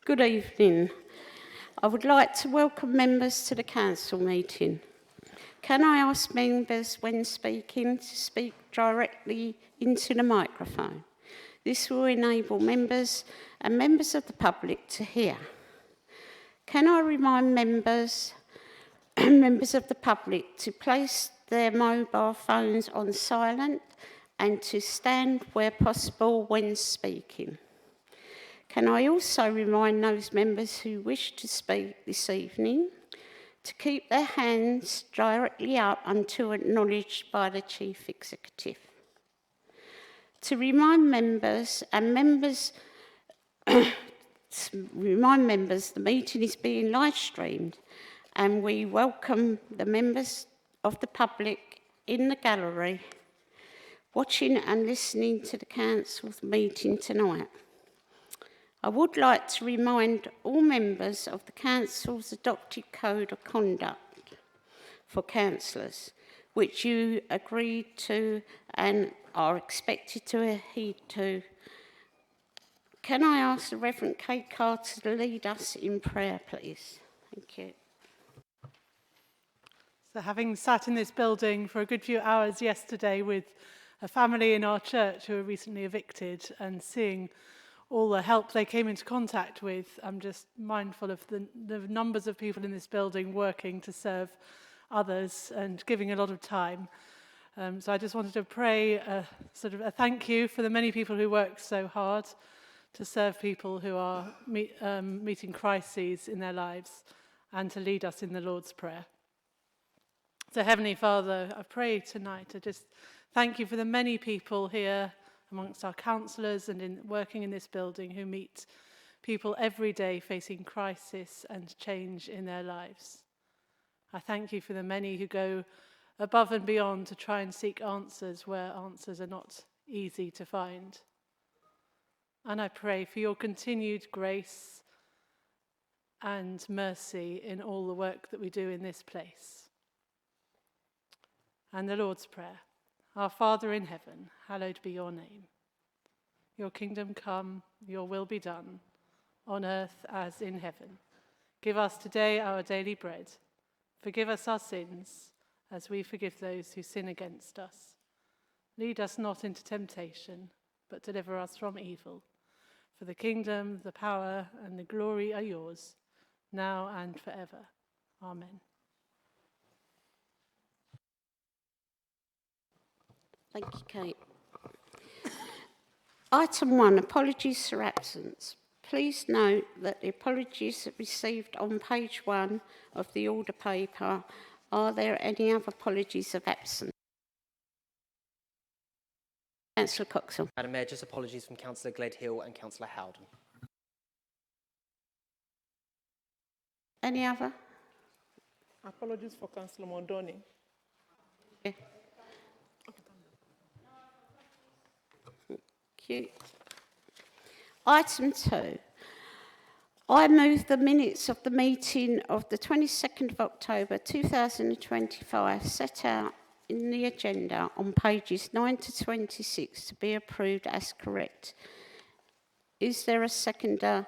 Good evening. I would like to welcome members to the council meeting. Can I ask members when speaking to speak directly into the microphone? This will enable members and members of the public to hear. Can I remind members and members of the public to place their mobile phones on silent and to stand where possible when speaking? Can I also remind those members who wish to speak this evening to keep their hands directly up until acknowledged by the Chief Executive? To remind members the meeting is being live streamed and we welcome the members of the public in the gallery watching and listening to the council's meeting tonight. I would like to remind all members of the council's adopted code of conduct for councillors, which you agreed to and are expected to adhere to. Can I ask the Reverend Kate Carter to lead us in prayer, please? Thank you. So having sat in this building for a good few hours yesterday with a family in our church who were recently evicted and seeing all the help they came into contact with, I'm just mindful of the numbers of people in this building working to serve others and giving a lot of time. So I just wanted to pray sort of a thank you for the many people who work so hard to serve people who are meeting crises in their lives and to lead us in the Lord's Prayer. So Heavenly Father, I pray tonight to just thank you for the many people here amongst our councillors and working in this building who meet people every day facing crisis and change in their lives. I thank you for the many who go above and beyond to try and seek answers where answers are not easy to find. And I pray for your continued grace and mercy in all the work that we do in this place. And the Lord's Prayer. Our Father in heaven, hallowed be your name. Your kingdom come, your will be done, on earth as in heaven. Give us today our daily bread. Forgive us our sins, as we forgive those who sin against us. Lead us not into temptation, but deliver us from evil. For the kingdom, the power, and the glory are yours, now and forever. Amen. Thank you, Kate. Item 1, apologies for absence. Please note that the apologies received on page 1 of the order paper. Are there any other apologies of absence? Councillor Coxall. Madam Mayor, just apologies from Councillor Gledhill and Councillor Howden. Any other? Apologies for Councillor Mondoni. Yeah. Thank you. Item 2. I move the minutes of the meeting of the 22nd of October 2025 set out in the agenda on pages 9 to 26 to be approved as correct. Is there a seconder?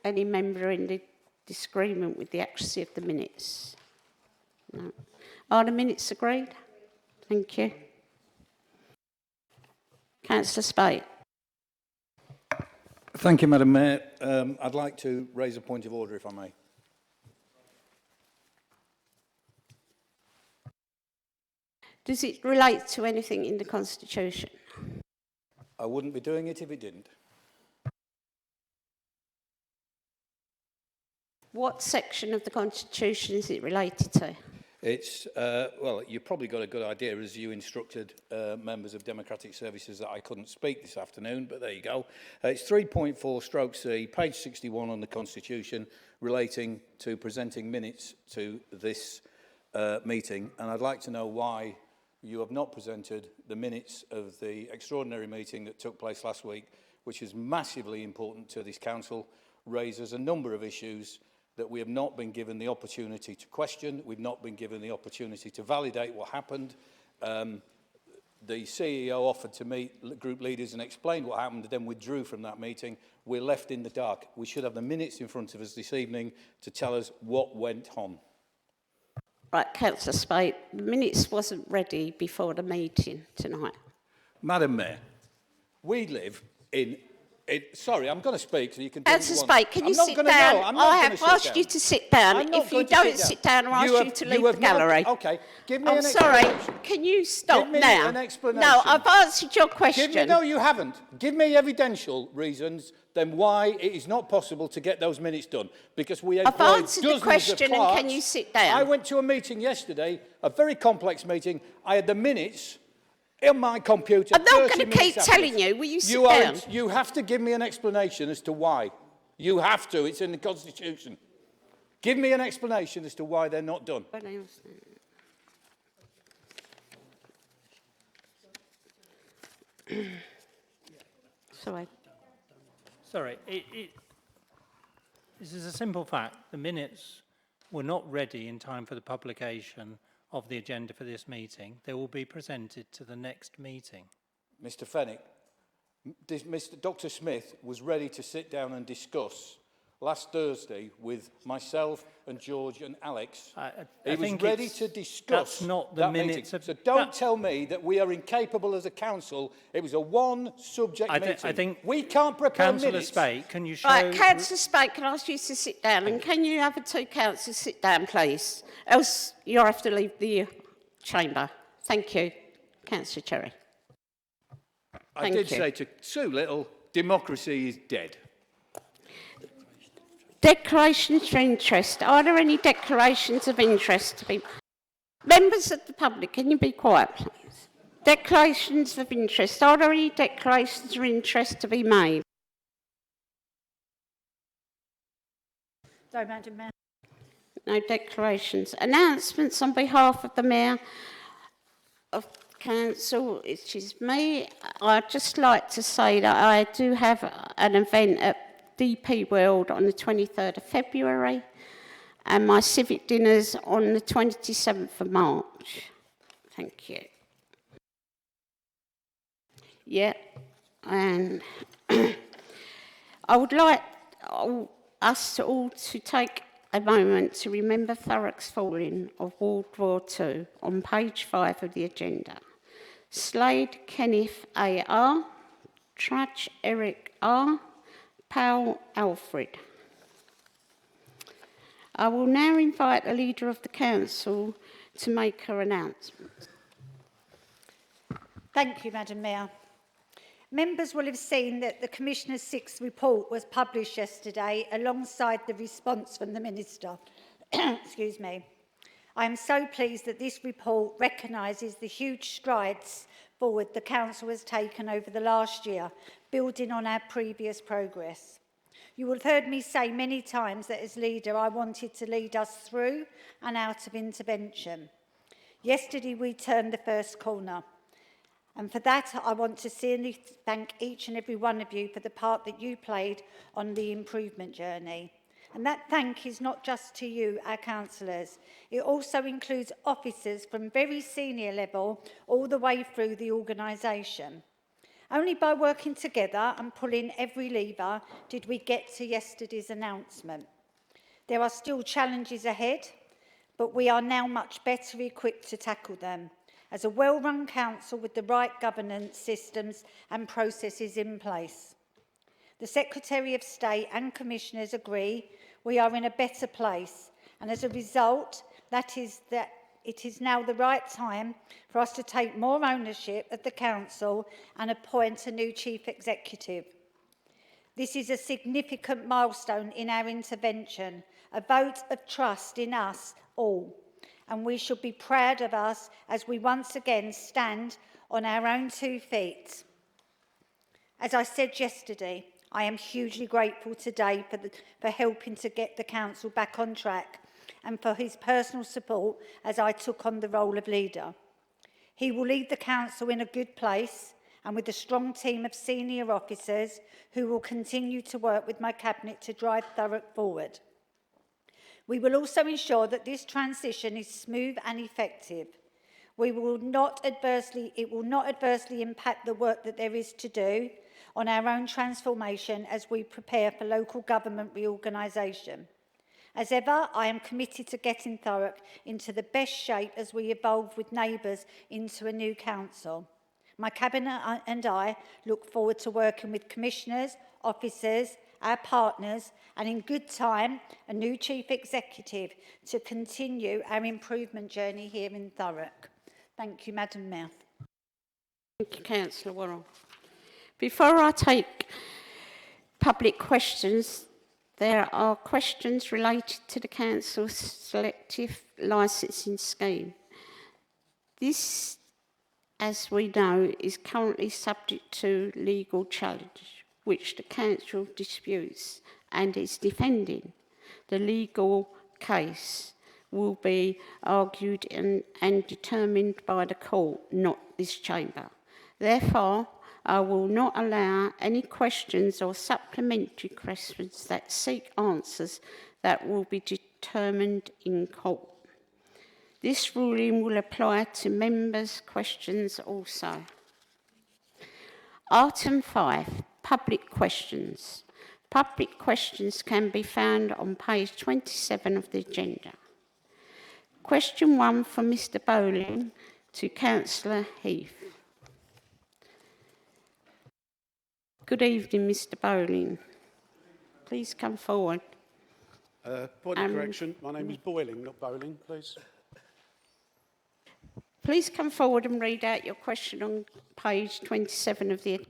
Any member in the disagreement with the accuracy of the minutes? No. Are the minutes agreed? Thank you. Councillor Spate. Thank you, Madam Mayor. I'd like to raise a point of order, if I may. Does it relate to anything in the Constitution? I wouldn't be doing it if it didn't. What section of the Constitution is it related to? It's, well, you've probably got a good idea as you instructed members of Democratic Services that I couldn't speak this afternoon, but there you go. It's 3.4/C, page 61 on the Constitution, relating to presenting minutes to this meeting. And I'd like to know why you have not presented the minutes of the extraordinary meeting that took place last week, which is massively important to this council, raises a number of issues that we have not been given the opportunity to question. We've not been given the opportunity to validate what happened. the CEO offered to meet group leaders and explained what happened, and then withdrew from that meeting. We're left in the dark. We should have the minutes in front of us this evening to tell us what went on. Right, Councillor Spate, the minutes wasn't ready before the meeting tonight. Madam Mayor, we live in... sorry, I'm going to speak so you can do what you Councillor want. Spate, can you I'm not sit gonna- down? No, I'm not I gonna have sit asked down. you to sit down. I'm not If you going to don't sit sit down, I'll ask you to leave the gallery. Okay, give me I'm an sorry, explanation. can you stop Give me now? an explanation. No, I've answered your question. No, you haven't. Give me evidential reasons then why it is not possible to get those minutes done. Because we I've employed answered the dozens question, of and clerks. can you sit down? I went to a meeting yesterday, a very complex meeting. I had the minutes on my computer. I'm not 30 going to keep minutes after telling this. you. Will you sit down? You have to give me an explanation as to why. You have to. It's in the Constitution. Give me an explanation as to why they're not done. Sorry. Sorry, this is a simple fact. The minutes were not ready in time for the publication of the agenda for this meeting. They will be presented to the next meeting. Mr. Fenwick, Dr. Smith was ready to sit down and discuss last Thursday with myself and George and Alex. He was ready to discuss that's not the that minutes meeting. of... So don't tell me that we are incapable as a council. It was a one-subject meeting. I think we can't prepare Councillor minutes. Spate, can you show... Right, Councillor Spate, can I ask you to sit down? And can you have the two councillors sit down, please? Else you'll have to leave the chamber. Thank you. Councillor Cherry. I did say to Sue Little, democracy is dead. Declarations of interest. Are there any declarations of interest to be... Members of the public, can you be quiet, please? Declarations of interest. Are there any declarations of interest to be made? Sorry, Madam Mayor. No declarations. Announcements on behalf of the Mayor of Council, which is me. I'd just like to say that I do have an event at DP World on the 23rd of February and my civic dinners on the 27th of March. Thank you. Yeah, and I would like us all to take a moment to remember Thurrock's falling of World War II on page 5 of the agenda. Slade Kenneth A.R., Trudge Eric R., Powell Alfred. I will now invite the Leader of the Council to make her announcement. Thank you, Madam Mayor. Members will have seen that the Commissioner's 6th report was published yesterday alongside the response from the Minister. Excuse me. I am so pleased that this report recognises the huge strides forward the Council has taken over the last year, building on our previous progress. You will have heard me say many times that as leader I wanted to lead us through and out of intervention. Yesterday we turned the first corner. And for that, I want to sincerely thank each and every one of you for the part that you played on the improvement journey. And that thank is not just to you, our councillors. It also includes officers from very senior level all the way through the organisation. Only by working together and pulling every lever did we get to yesterday's announcement. There are still challenges ahead, but we are now much better equipped to tackle them. As a well-run council with the right governance systems and processes in place. The Secretary of State and Commissioners agree we are in a better place, and as a result, it is now the right time for us to take more ownership of the council and appoint a new Chief Executive. This is a significant milestone in our intervention, a vote of trust in us all. And we should be proud of us as we once again stand on our own 2 feet. As I said yesterday, I am hugely grateful today for helping to get the council back on track and for his personal support as I took on the role of leader. He will lead the council in a good place and with a strong team of senior officers who will continue to work with my cabinet to drive Thurrock forward. We will also ensure that this transition is smooth and effective. It will not adversely impact the work that there is to do on our own transformation as we prepare for local government reorganisation. As ever, I am committed to getting Thurrock into the best shape as we evolve with neighbours into a new council. My cabinet and I look forward to working with commissioners, officers, our partners, and in good time, a new chief executive to continue our improvement journey here in Thurrock. Thank you, Madam Mayor. Thank you, Councillor Worrell. Before I take public questions, there are questions related to the Council's selective licensing scheme. This, as we know, is currently subject to legal challenge, which the Council disputes and is defending. The legal case will be argued and determined by the court, not this chamber. Therefore, I will not allow any questions or supplementary questions that seek answers that will be determined in court. This ruling will apply to members' questions also. Item 5, public questions. Public questions can be found on page 27 of the agenda. Question 1 from Mr Bowling to Councillor Heath. Good evening, Mr Bowling. Please come forward. Point of correction, my name is Boiling, not Bowling, please. Please come forward and read out your question on page 27 of the...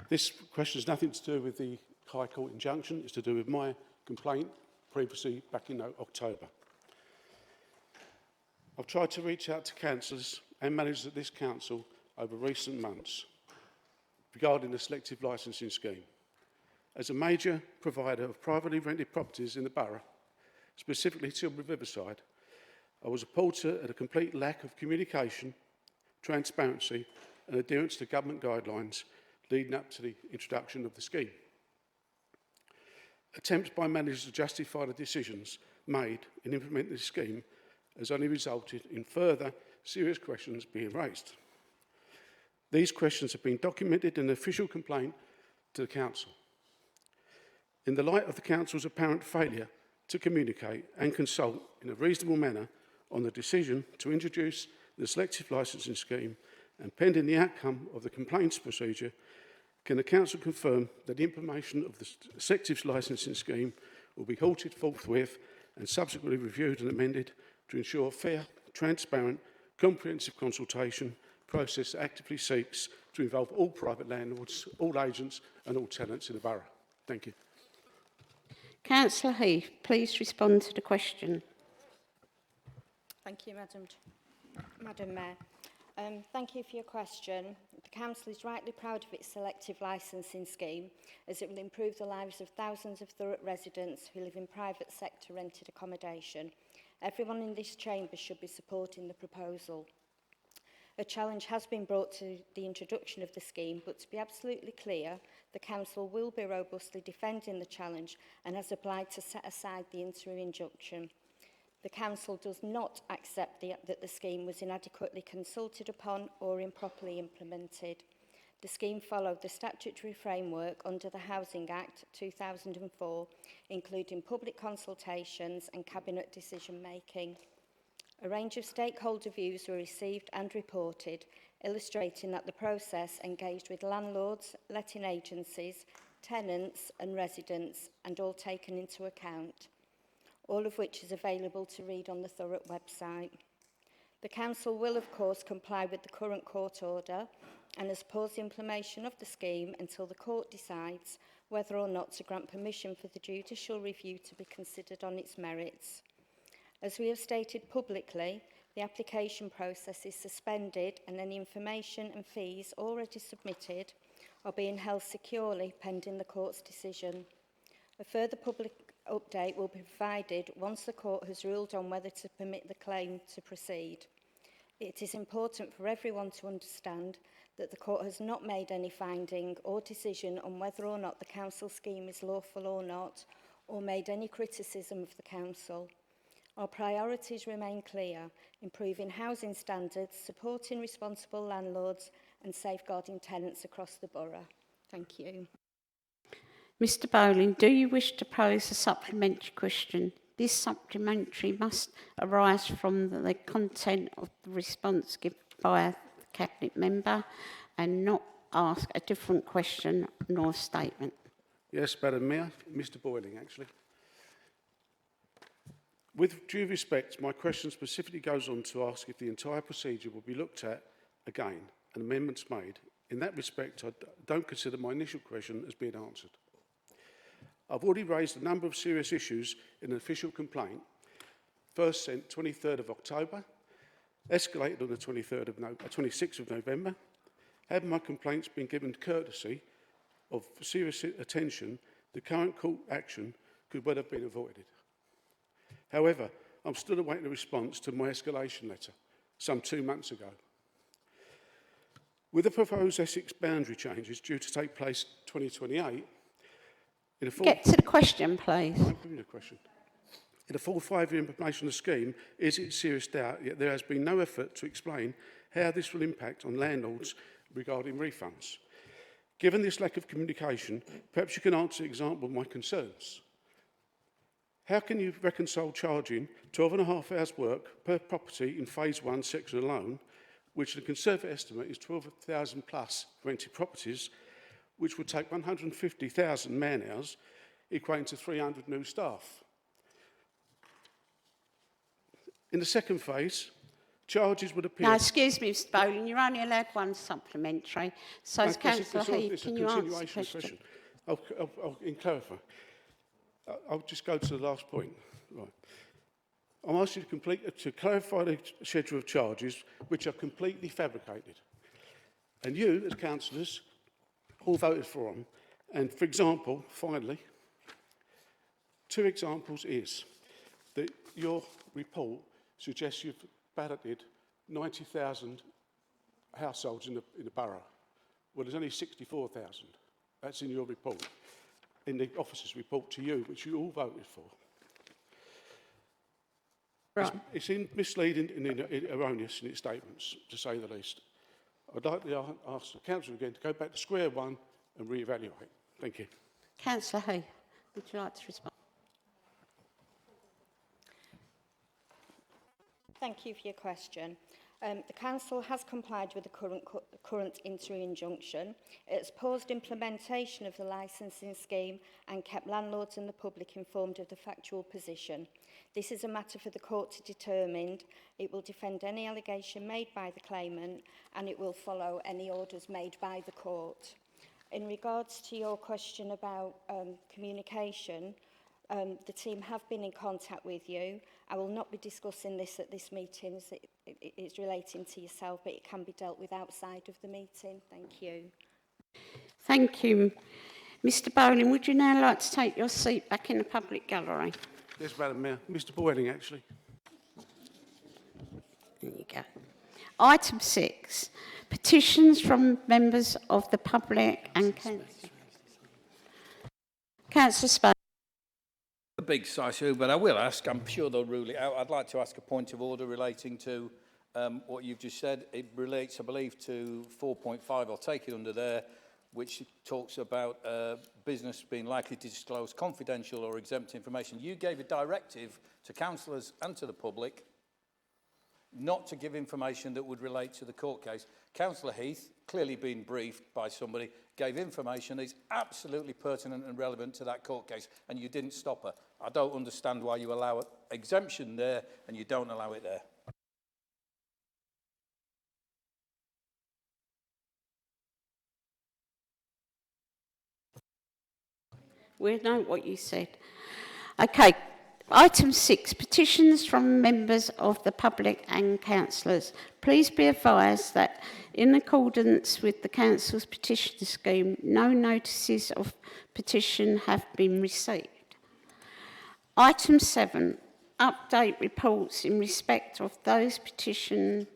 This question has nothing to do with the High Court injunction. It's to do with my complaint previously back in October. I've tried to reach out to councillors and managers at this council over recent months regarding the selective licensing scheme. As a major provider of privately rented properties in the borough, specifically Tilbury Riverside, I was appalled at a complete lack of communication, transparency and adherence to government guidelines leading up to the introduction of the scheme. Attempts by managers to justify the decisions made in implementing the scheme has only resulted in further serious questions being raised. These questions have been documented in an official complaint to the council. In the light of the council's apparent failure to communicate and consult in a reasonable manner on the decision to introduce the selective licensing scheme and pending the outcome of the complaints procedure, can the council confirm that the implementation of the selective licensing scheme will be halted forthwith and subsequently reviewed and amended to ensure fair, transparent, comprehensive consultation process that actively seeks to involve all private landlords, all agents and all tenants in the borough? Thank you. Councillor Heath, please respond to the question. Thank you, Madam Mayor. Thank you for your question. The Council is rightly proud of its selective licensing scheme, as it will improve the lives of thousands of Thurrock residents who live in private sector rented accommodation. Everyone in this chamber should be supporting the proposal. A challenge has been brought to the introduction of the scheme, but to be absolutely clear, the Council will be robustly defending the challenge and has applied to set aside the interim injunction. The Council does not accept that the scheme was inadequately consulted upon or improperly implemented. The scheme followed the statutory framework under the Housing Act 2004, including public consultations and cabinet decision-making. A range of stakeholder views were received and reported, illustrating that the process engaged with landlords, letting agencies, tenants and residents, and all taken into account, all of which is available to read on the Thurrock website. The Council will, of course, comply with the current court order and has paused the implementation of the scheme until the court decides whether or not to grant permission for the judicial review to be considered on its merits. As we have stated publicly, the application process is suspended and any information and fees already submitted are being held securely pending the court's decision. A further public update will be provided once the court has ruled on whether to permit the claim to proceed. It is important for everyone to understand that the court has not made any finding or decision on whether or not the council scheme is lawful or not, or made any criticism of the council. Our priorities remain clear: improving housing standards, supporting responsible landlords and safeguarding tenants across the borough. Thank you. Mr Bowling, do you wish to pose a supplementary question? This supplementary must arise from the content of the response given by the Cabinet member and not ask a different question nor statement. Yes, Madam Mayor. Mr Boyling, actually. With due respect, my question specifically goes on to ask if the entire procedure will be looked at again and amendments made. In that respect, I don't consider my initial question as being answered. I've already raised a number of serious issues in an official complaint, first sent 23rd of October, escalated on the 26th of November. Had my complaints been given courtesy of serious attention, the current court action could well have been avoided. However, I'm still awaiting a response to my escalation letter some 2 months ago. With the proposed Essex boundary changes due to take place 2028, Get to the question, please. I'm giving you a question. In a full 5-year implementation of the scheme, is it serious doubt, yet there has been no effort to explain how this will impact on landlords regarding refunds. Given this lack of communication, perhaps you can answer the example of my concerns. How can you reconcile charging 12.5 hours work per property in phase 1 section alone, which the conservative estimate is 12,000 plus rented properties, which would take 150,000 man-hours, equating to 300 new staff? In the second phase, charges would appear... No, excuse me, Mr Bowling, you're only allowed one supplementary. So, as Councillor Heath, can you answer the question? I'll clarify. I'll just go to the last point. Right. I'm asking you to clarify the schedule of charges, which are completely fabricated. And you, as councillors, all voted for them. And, for example, finally, 2 examples is that your report suggests you've balloted 90,000 households in the borough. Well, there's only 64,000. That's in your report, in the officer's report to you, which you all voted for. Right. It's misleading and erroneous in its statements, to say the least. I'd like to ask the council again to go back to square one and re-evaluate. Thank you. Councillor Heath, would you like to respond? Thank you for your question. The Council has complied with the current interim injunction. It has paused implementation of the licensing scheme and kept landlords and the public informed of the factual position. This is a matter for the court to determine. It will defend any allegation made by the claimant and it will follow any orders made by the court. In regards to your question about communication, the team have been in contact with you. I will not be discussing this at this meeting as it's relating to yourself, but it can be dealt with outside of the meeting. Thank you. Thank you. Mr Bowling, would you now like to take your seat back in the public gallery? Yes, Madam Mayor. Mr Boyling, actually. There you go. Item 6, petitions from members of the public and Councillor Spain. A big size, but I will ask, I'm sure they'll rule it out. I'd like to ask a point of order relating to what you've just said. It relates, I believe, to 4.5, I'll take it under there, which talks about business being likely to disclose confidential or exempt information. You gave a directive to councillors and to the public not to give information that would relate to the court case. Councillor Heath, clearly being briefed by somebody, gave information that is absolutely pertinent and relevant to that court case, and you didn't stop her. I don't understand why you allow an exemption there and you don't allow it there. We know what you said. Okay, item 6, petitions from members of the public and councillors. Please be advised that in accordance with the council's petition scheme, no notices of petition have been received. Item 7, update reports in respect of those petitions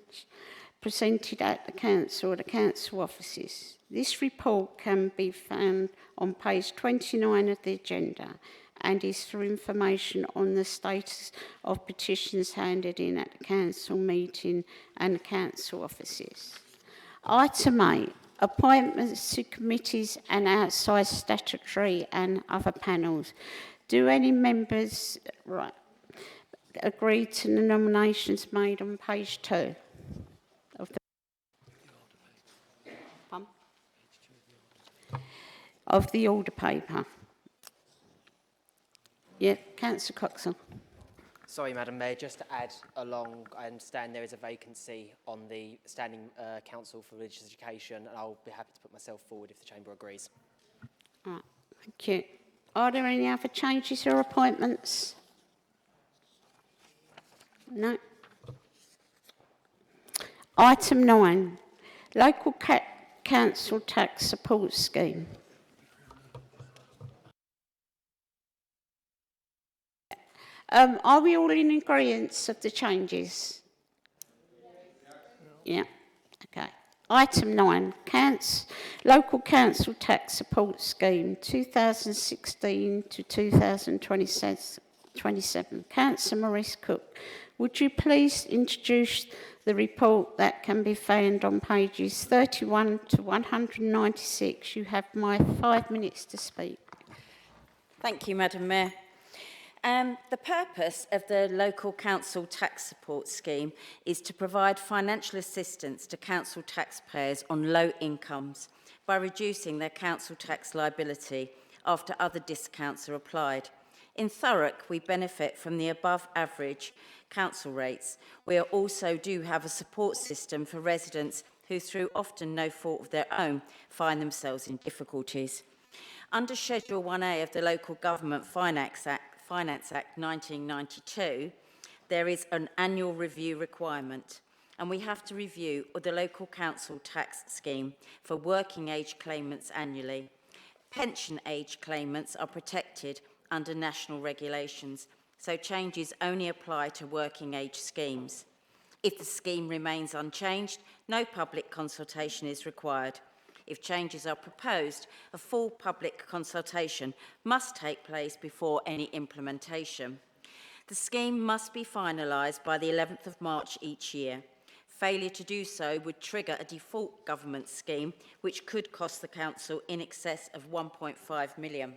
presented at the council or the council offices. This report can be found on page 29 of the agenda and is for information on the status of petitions handed in at the council meeting and the council offices. Item 8, appointments to committees and outside statutory and other panels. Do any members agree to the nominations made on page 2 of the order paper? Yeah, Councillor Coxon. Sorry, Madam Mayor, just to add along, I understand there is a vacancy on the Standing Council for Religious Education, and I'll be happy to put myself forward if the Chamber agrees. All right, thank you. Are there any other changes or appointments? No. Item 9, Local Council Tax Support Scheme. Are we all in agreement of the changes? Yeah, okay. Item 9, Local Council Tax Support Scheme 2016 to 2027. Councillor Maurice Cook, would you please introduce the report that can be found on pages 31 to 196? You have my 5 minutes to speak. Thank you, Madam Mayor. The purpose of the Local Council Tax Support Scheme is to provide financial assistance to council taxpayers on low incomes by reducing their council tax liability after other discounts are applied. In Thurrock, we benefit from the above average council rates. We also do have a support system for residents who, through often no fault of their own, find themselves in difficulties. Under Schedule 1A of the Local Government Finance Act 1992, there is an annual review requirement, and we have to review the local council tax scheme for working age claimants annually. Pension age claimants are protected under national regulations, so changes only apply to working age schemes. If the scheme remains unchanged, no public consultation is required. If changes are proposed, a full public consultation must take place before any implementation. The scheme must be finalised by the 11th of March each year. Failure to do so would trigger a default government scheme, which could cost the council in excess of £1.5 million.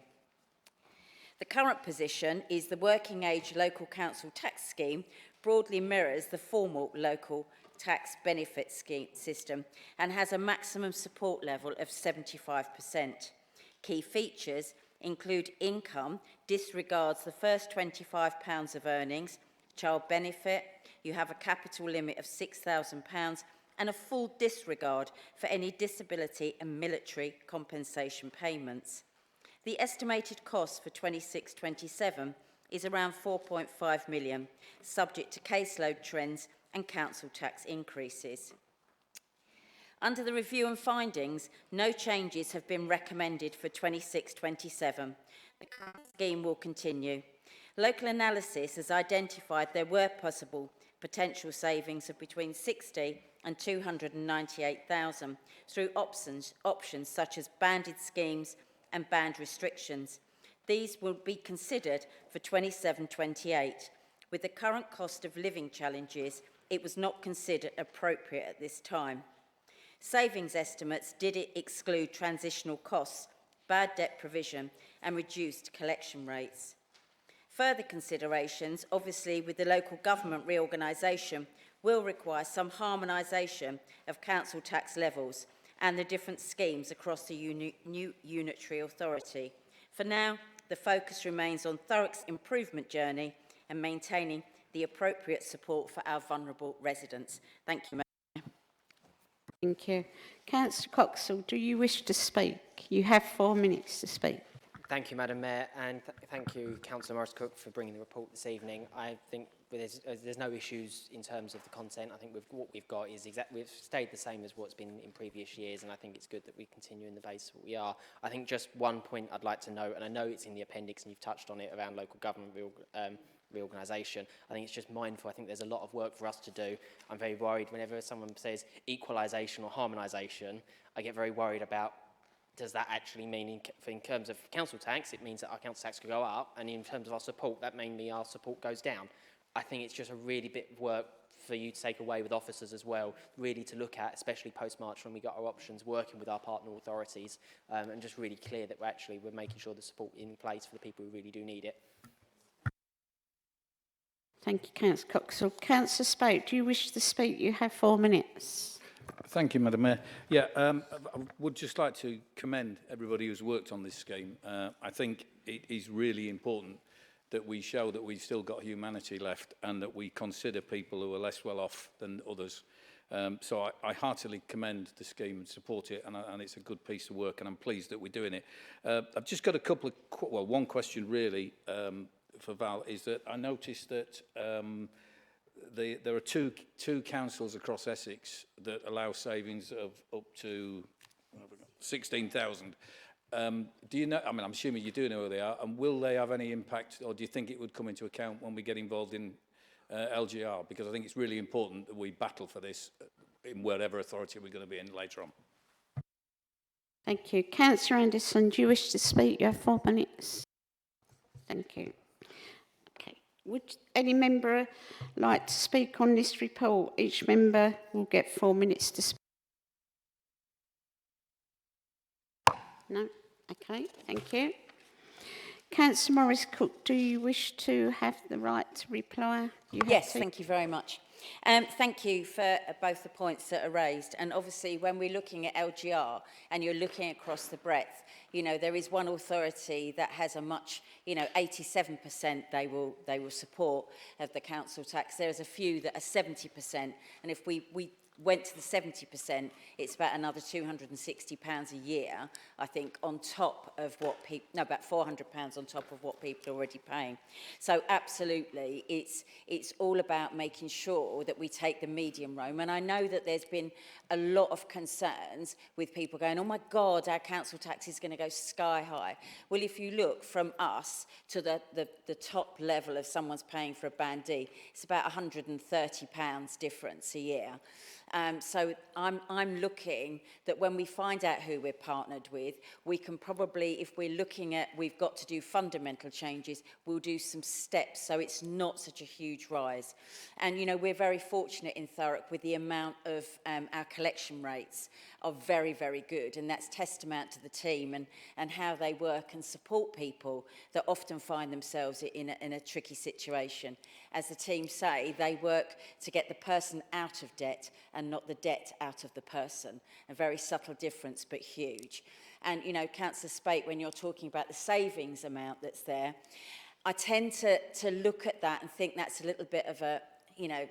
The current position is the working age local council tax scheme broadly mirrors the formal local tax benefit scheme system and has a maximum support level of 75%. Key features include income disregards the first £25 of earnings, child benefit, you have a capital limit of £6,000 and a full disregard for any disability and military compensation payments. The estimated cost for 26-27 is around £4.5 million, subject to caseload trends and council tax increases. Under the review and findings, no changes have been recommended for 26-27. The current scheme will continue. Local analysis has identified there were possible potential savings of between 60 and 298,000 through options such as banded schemes and band restrictions. These will be considered for 27-28. With the current cost of living challenges, it was not considered appropriate at this time. Savings estimates did exclude transitional costs, bad debt provision, and reduced collection rates. Further considerations, obviously with the local government reorganisation, will require some harmonisation of council tax levels and the different schemes across the new unitary authority. For now, the focus remains on Thurrock's improvement journey and maintaining the appropriate support for our vulnerable residents. Thank you, Madam. Thank you. Councillor Coxall, do you wish to speak? You have 4 minutes to speak. Thank you, Madam Mayor, and thank you, Councillor Maurice Cook, for bringing the report this evening. I think there's no issues in terms of the content. I think what we've got is we've stayed the same as what's been in previous years, and I think it's good that we continue in the base what we are. I think just one point I'd like to note, and I know it's in the appendix and you've touched on it around local government reorganisation. I think it's just mindful. I think there's a lot of work for us to do. I'm very worried whenever someone says equalisation or harmonisation, I get very worried about does that actually mean, in terms of council tax, it means that our council tax could go up, and in terms of our support, that may mean our support goes down. I think it's just a really bit of work for you to take away with officers as well, really to look at, especially post-March when we got our options, working with our partner authorities, and just really clear that we're making sure the support in place for the people who really do need it. Thank you, Councillor Cox. Councillor Spoke, do you wish to speak? You have 4 minutes. Thank you, Madam Mayor. Yeah, I would just like to commend everybody who's worked on this scheme. I think it is really important that we show that we've still got humanity left and that we consider people who are less well off than others. So I heartily commend the scheme and support it, and it's a good piece of work, and I'm pleased that we're doing it. I've just got a couple of, one question really for Val, is that I noticed that there are two councils across Essex that allow savings of up to 16,000. Do you know, I mean, I'm assuming you do know who they are, and will they have any impact, or do you think it would come into account when we get involved in LGR? Because I think it's really important that we battle for this in whatever authority we're going to be in later on. Thank you. Councillor Anderson, do you wish to speak? You have 4 minutes. Thank you. Okay. Would any member like to speak on this report? Each member will get 4 minutes to speak. No? Okay, thank you. Councillor Morris-Cook, do you wish to have the right to reply? Yes, thank you very much. Thank you for both the points that are raised. And obviously, when we're looking at LGR and you're looking across the breadth, you know, there is one authority that has a much, you know, 87% they will support of the council tax. There's a few that are 70%. And if we went to the 70%, it's about another £260 a year, I think, on top of what people, no, about £400 on top of what people are already paying. So absolutely, it's all about making sure that we take the medium road. And I know that there's been a lot of concerns with people going, oh my God, our council tax is going to go sky high. Well, if you look from us to the top level of someone's paying for a Band D, it's about £130 difference a year. So I'm looking that when we find out who we're partnered with, we can probably, if we're looking at we've got to do fundamental changes, we'll do some steps so it's not such a huge rise. And, you know, we're very fortunate in Thurrock with the amount of our collection rates are very, very good. And that's testament to the team and how they work and support people that often find themselves in a tricky situation. As the team say, they work to get the person out of debt and not the debt out of the person. A very subtle difference, but huge. And, you know, Councillor Spate, when you're talking about the savings amount that's there, I tend to look at that and think that's a little bit of a, you know,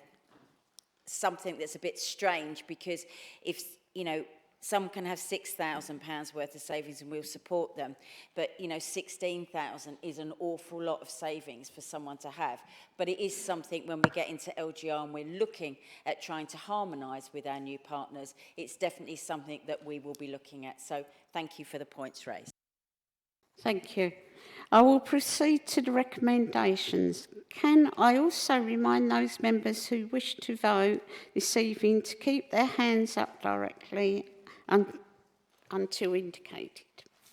something that's a bit strange, because if, you know, some can have £6,000 worth of savings and we'll support them. But, you know, 16,000 is an awful lot of savings for someone to have. But it is something when we get into LGR and we're looking at trying to harmonise with our new partners, it's definitely something that we will be looking at. So thank you for the points raised. Thank you. I will proceed to the recommendations. Can I also remind those members who wish to vote this evening to keep their hands up directly until indicated.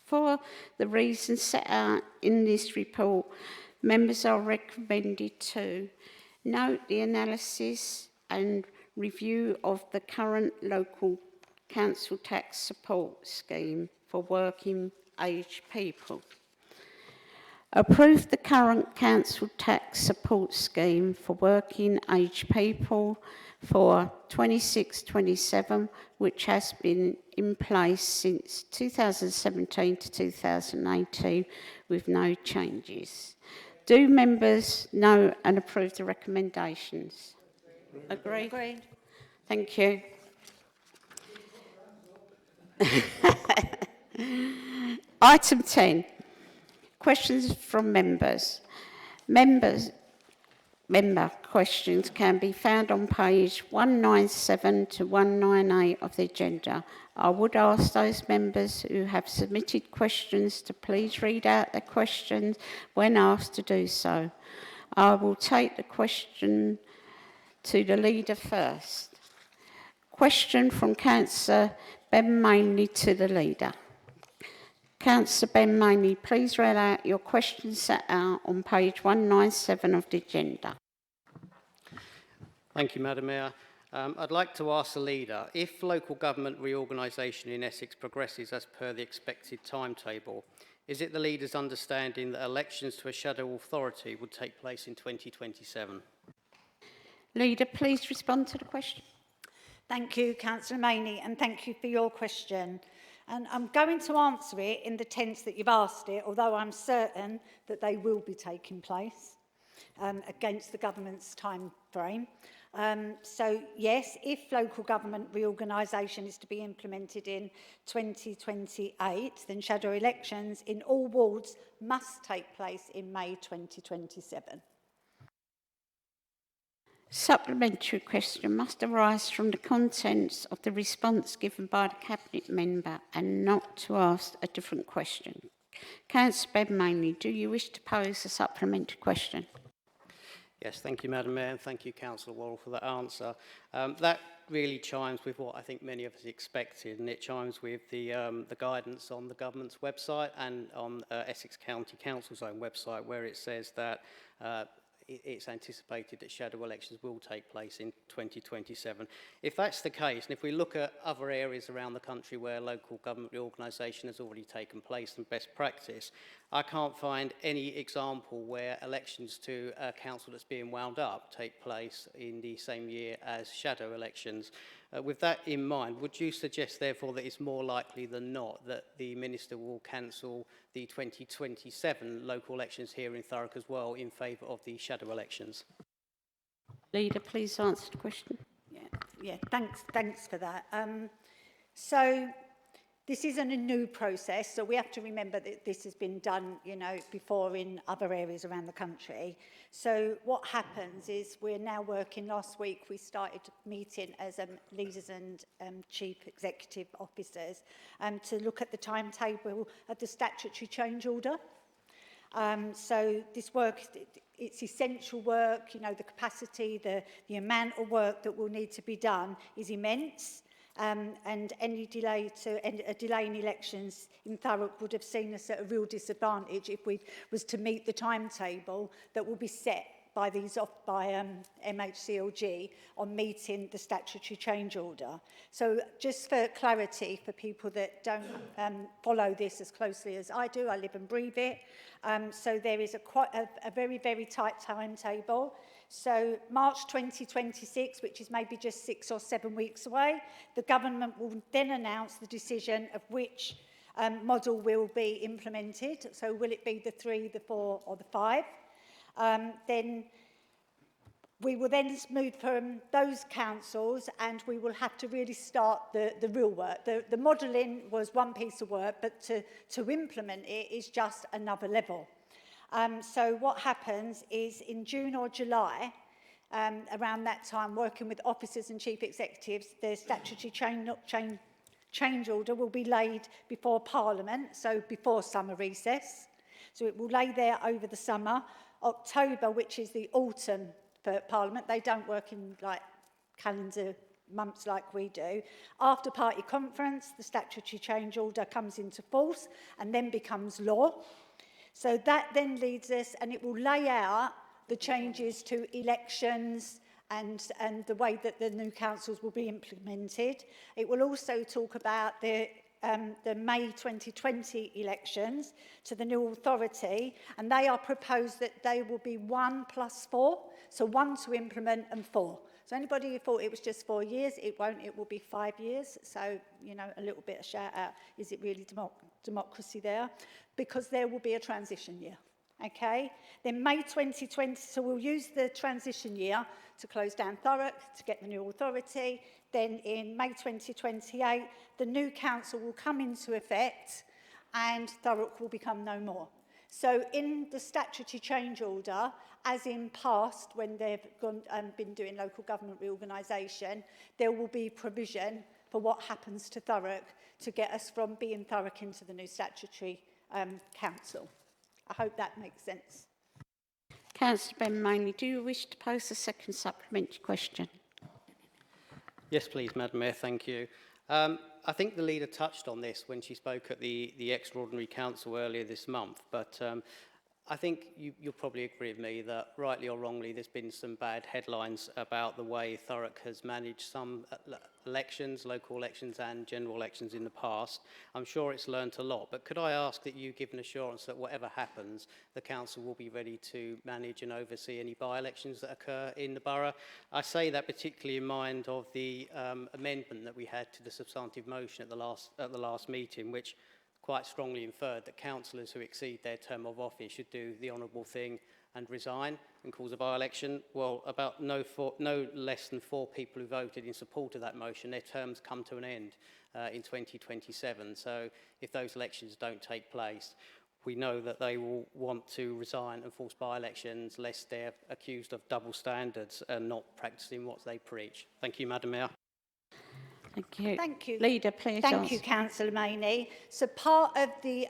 For the reasons set out in this report, members are recommended to note the analysis and review of the current local council tax support scheme for working age people. Approve the current council tax support scheme for working age people for 26-27, which has been in place since 2017 to 2018 with no changes. Do members know and approve the recommendations? Agree? Agreed. Thank you. Item 10. Questions from members. Member questions can be found on page 197 to 198 of the agenda. I would ask those members who have submitted questions to please read out their questions when asked to do so. I will take the question to the leader first. Question from Councillor Ben Mainley to the leader. Councillor Ben Maney, please read out your question set out on page 197 of the agenda. Thank you, Madam Mayor. I'd like to ask the leader, if local government reorganisation in Essex progresses as per the expected timetable, is it the leader's understanding that elections to a shadow authority would take place in 2027? Leader, please respond to the question. Thank you, Councillor Maney, and thank you for your question. And I'm going to answer it in the tense that you've asked it, although I'm certain that they will be taking place against the government's time frame. So yes, if local government reorganisation is to be implemented in 2028, then shadow elections in all wards must take place in May 2027. Supplementary question must arise from the contents of the response given by the Cabinet member and not to ask a different question. Councillor Ben Maney, do you wish to pose a supplementary question? Yes, thank you, Madam Mayor, and thank you, Councillor Worrell, for that answer. That really chimes with what I think many of us expected, and it chimes with the guidance on the government's website and on Essex County Council's own website, where it says that it's anticipated that shadow elections will take place in 2027. If that's the case, and if we look at other areas around the country where local government reorganisation has already taken place and best practice, I can't find any example where elections to a council that's being wound up take place in the same year as shadow elections. With that in mind, would you suggest, therefore, that it's more likely than not that the Minister will cancel the 2027 local elections here in Thurrock as well in favour of the shadow elections? Leader, please answer the question. Yeah, thanks for that. So this isn't a new process, so we have to remember that this has been done, before in other areas around the country. So what happens is we're now working, last week we started meeting as leaders and chief executive officers to look at the timetable of the statutory change order. So this work, it's essential work, the capacity, the amount of work that will need to be done is immense. And any delay in elections in Thurrock would have seen us at a real disadvantage if we was to meet the timetable that will be set by MHCLG on meeting the statutory change order. So just for clarity for people that don't follow this as closely as I do, I live and breathe it. So there is a very, very tight timetable. So March 2026, which is maybe just 6 or 7 weeks away, the government will then announce the decision of which model will be implemented. So will it be the 3, the 4 or the 5? Then we will then move from those councils and we will have to really start the real work. The modelling was one piece of work, but to implement it is just another level. So what happens is in June or July, around that time, working with officers and chief executives, the statutory change order will be laid before Parliament, so before summer recess. So it will lay there over the summer. October, which is the autumn for Parliament, they don't work in like calendar months like we do. After party conference, the statutory change order comes into force and then becomes law. So that then leads us, and it will lay out the changes to elections and the way that the new councils will be implemented. It will also talk about the May 2020 elections to the new authority, and they are proposed that they will be 1 + 4, so 1 to implement and 4. So anybody who thought it was just 4 years, it won't, it will be 5 years. So, a little bit of shout out, is it really democracy there? Because there will be a transition year, okay? Then May 2020, so we'll use the transition year to close down Thurrock, to get the new authority. Then in May 2028, the new council will come into effect and Thurrock will become no more. So in the statutory change order, as in past when they've been doing local government reorganisation, there will be provision for what happens to Thurrock to get us from being Thurrock into the new statutory council. I hope that makes sense. Councillor Ben Maney, do you wish to pose a second supplementary question? Yes, please, Madam Mayor, thank you. I think the leader touched on this when she spoke at the Extraordinary Council earlier this month, but I think you'll probably agree with me that, rightly or wrongly, there's been some bad headlines about the way Thurrock has managed some elections, local elections and general elections in the past. I'm sure it's learnt a lot, but could I ask that you give an assurance that whatever happens, the council will be ready to manage and oversee any by-elections that occur in the borough? I say that particularly in mind of the amendment that we had to the substantive motion at the last meeting, which quite strongly inferred that councillors who exceed their term of office should do the honourable thing and resign and cause a by-election. Well, about no less than 4 people who voted in support of that motion, their terms come to an end in 2027. So if those elections don't take place, we know that they will want to resign and force by-elections lest they're accused of double standards and not practising what they preach. Thank you, Madam Mayor. Thank you. Thank you. Leader, please Thank you, ask. Councillor Maney. So part of the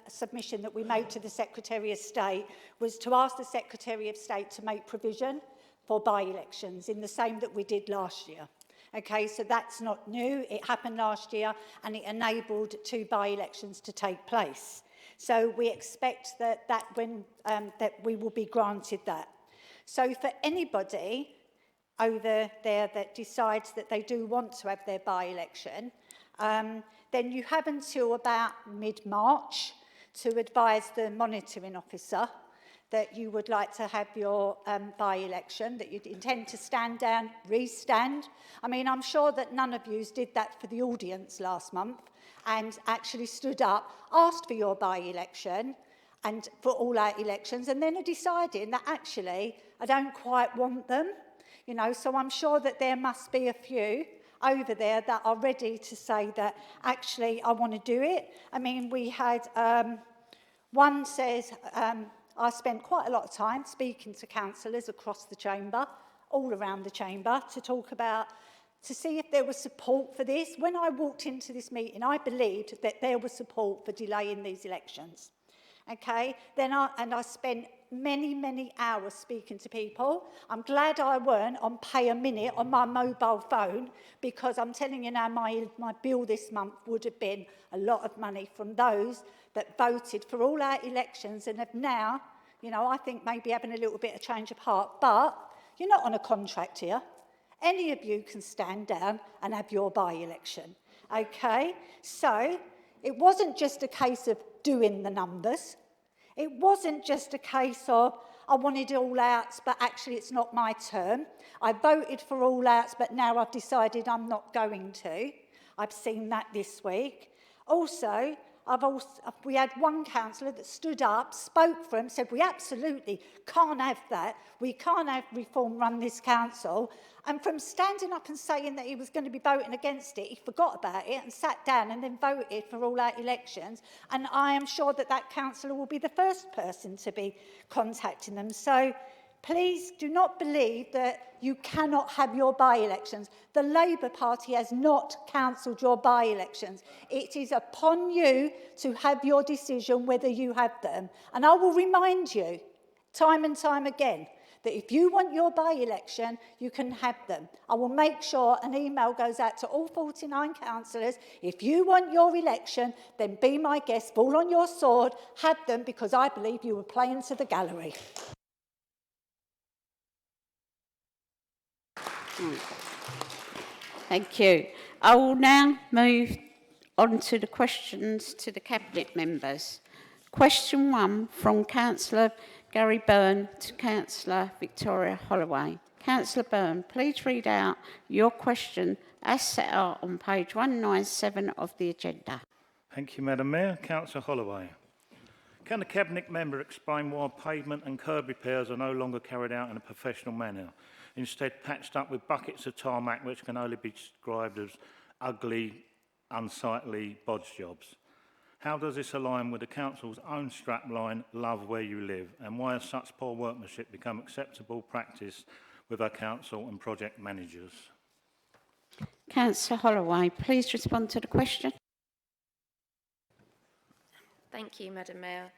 submission that we made to the Secretary of State was to ask the Secretary of State to make provision for by-elections in the same that we did last year. Okay, so that's not new. It happened last year and it enabled 2 by-elections to take place. So we expect that we will be granted that. So for anybody over there that decides that they do want to have their by-election, then you have until about mid-March to advise the monitoring officer that you would like to have your by-election, that you intend to stand down, re-stand. I mean, I'm sure that none of you did that for the audience last month and actually stood up, asked for your by-election and for all our elections, and then are deciding that actually I don't quite want them. You know, so I'm sure that there must be a few over there that are ready to say that actually I want to do it. I mean, we had one says, I spent quite a lot of time speaking to councillors across the chamber, all around the chamber, to see if there was support for this. When I walked into this meeting, I believed that there was support for delaying these elections. Okay, I spent many hours speaking to people. I'm glad I weren't on pay a minute on my mobile phone, because I'm telling you now, my bill this month would have been a lot of money from those that voted for all our elections and have now, you know, I think maybe having a little bit of change of heart. But you're not on a contract here. Any of you can stand down and have your by-election. Okay, so it wasn't just a case of doing the numbers. It wasn't just a case of, I wanted all outs, but actually it's not my term. I voted for all outs, but now I've decided I'm not going to. I've seen that this week. Also, we had one councillor that stood up, spoke for him, said we absolutely can't have that. We can't have reform run this council. And from standing up and saying that he was going to be voting against it, he forgot about it and sat down and then voted for all our elections. And I am sure that that councillor will be the first person to be contacting them. So please do not believe that you cannot have your by-elections. The Labour Party has not cancelled your by-elections. It is upon you to have your decision whether you have them. And I will remind you, time and time again, that if you want your by-election, you can have them. I will make sure an email goes out to all 49 councillors. If you want your election, then be my guest, fall on your sword, have them, because I believe you were playing to the gallery. Thank you. I will now move on to the questions to the Cabinet members. Question 1 from Councillor Gary Byrne to Councillor Victoria Holloway. Councillor Byrne, please read out your question as set out on page 197 of the agenda. Thank you, Madam Mayor. Councillor Holloway. Can the Cabinet member explain why pavement and curb repairs are no longer carried out in a professional manner, instead patched up with buckets of tarmac which can only be described as ugly, unsightly bodge jobs? How does this align with the Council's own strapline, love where you live, and why has such poor workmanship become acceptable practice with our Council and project managers? Councillor Holloway, please respond to the question. Thank you, Madam Mayor.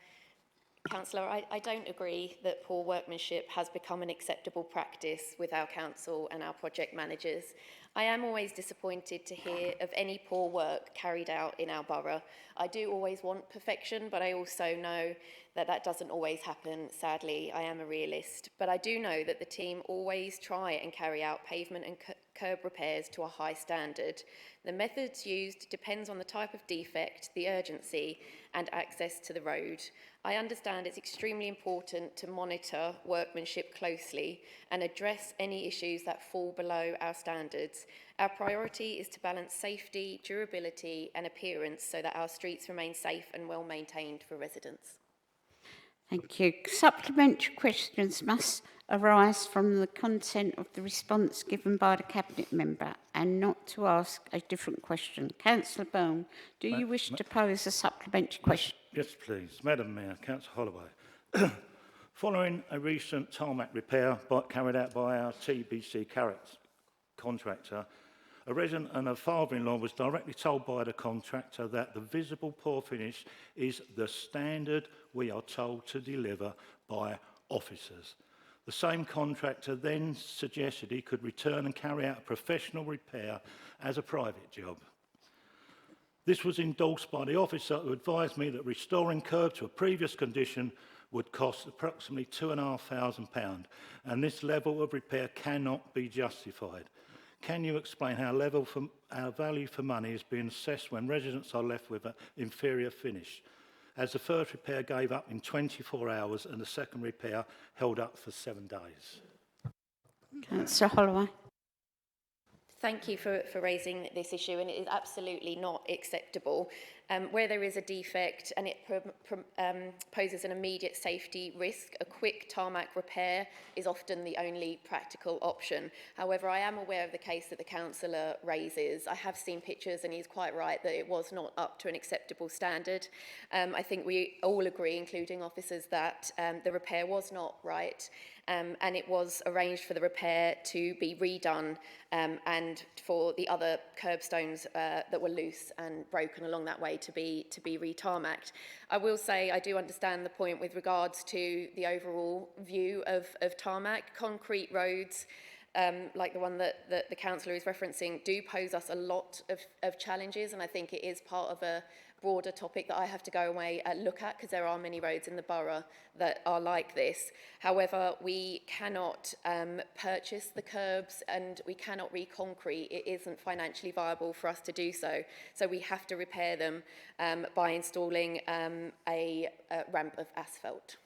Councillor, I don't agree that poor workmanship has become an acceptable practice with our council and our project managers. I am always disappointed to hear of any poor work carried out in our borough. I do always want perfection, but I also know that that doesn't always happen. Sadly, I am a realist. But I do know that the team always try and carry out pavement and curb repairs to a high standard. The methods used depends on the type of defect, the urgency, and access to the road. I understand it's extremely important to monitor workmanship closely and address any issues that fall below our standards. Our priority is to balance safety, durability, and appearance so that our streets remain safe and well maintained for residents. Thank you. Supplementary questions must arise from the content of the response given by the Cabinet Member and not to ask a different question. Councillor Byrne, do you wish to pose a supplementary question? Yes, please. Madam Mayor, Councillor Holloway. Following a recent tarmac repair carried out by our TBC Carrots contractor, a resident and her father-in-law was directly told by the contractor that the visible poor finish is the standard we are told to deliver by officers. The same contractor then suggested he could return and carry out a professional repair as a private job. This was endorsed by the officer who advised me that restoring curb to a previous condition would cost approximately £2,500, and this level of repair cannot be justified. Can you explain how our value for money is being assessed when residents are left with an inferior finish, as the first repair gave up in 24 hours and the second repair held up for 7 days? Councillor Holloway. Thank you for raising this issue, and it is absolutely not acceptable. Where there is a defect and it poses an immediate safety risk, a quick tarmac repair is often the only practical option. However, I am aware of the case that the councillor raises. I have seen pictures, and he's quite right that it was not up to an acceptable standard. I think we all agree, including officers, that the repair was not right. And it was arranged for the repair to be redone and for the other curbstones that were loose and broken along that way to be re-tarmacked. I will say I do understand the point with regards to the overall view of tarmac. Concrete roads, like the one that the councillor is referencing, do pose us a lot of challenges, and I think it is part of a broader topic that I have to go away and look at, because there are many roads in the borough that are like this. However, we cannot purchase the curbs and we cannot re-concrete. It isn't financially viable for us to do so. So we have to repair them by installing a ramp of asphalt.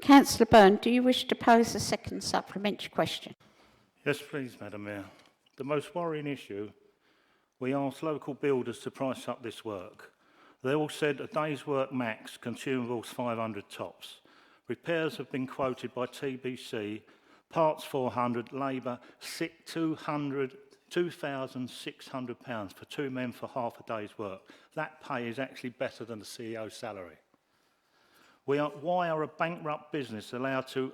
Councillor Byrne, do you wish to pose a second supplementary question? Yes, please, Madam Mayor. The most worrying issue, we asked local builders to price up this work. They all said a day's work max, consumables 500 tops. Repairs have been quoted by TBC, parts 400, labour £2,600 for 2 men for half a day's work. That pay is actually better than the CEO's salary. Why are a bankrupt business allowed to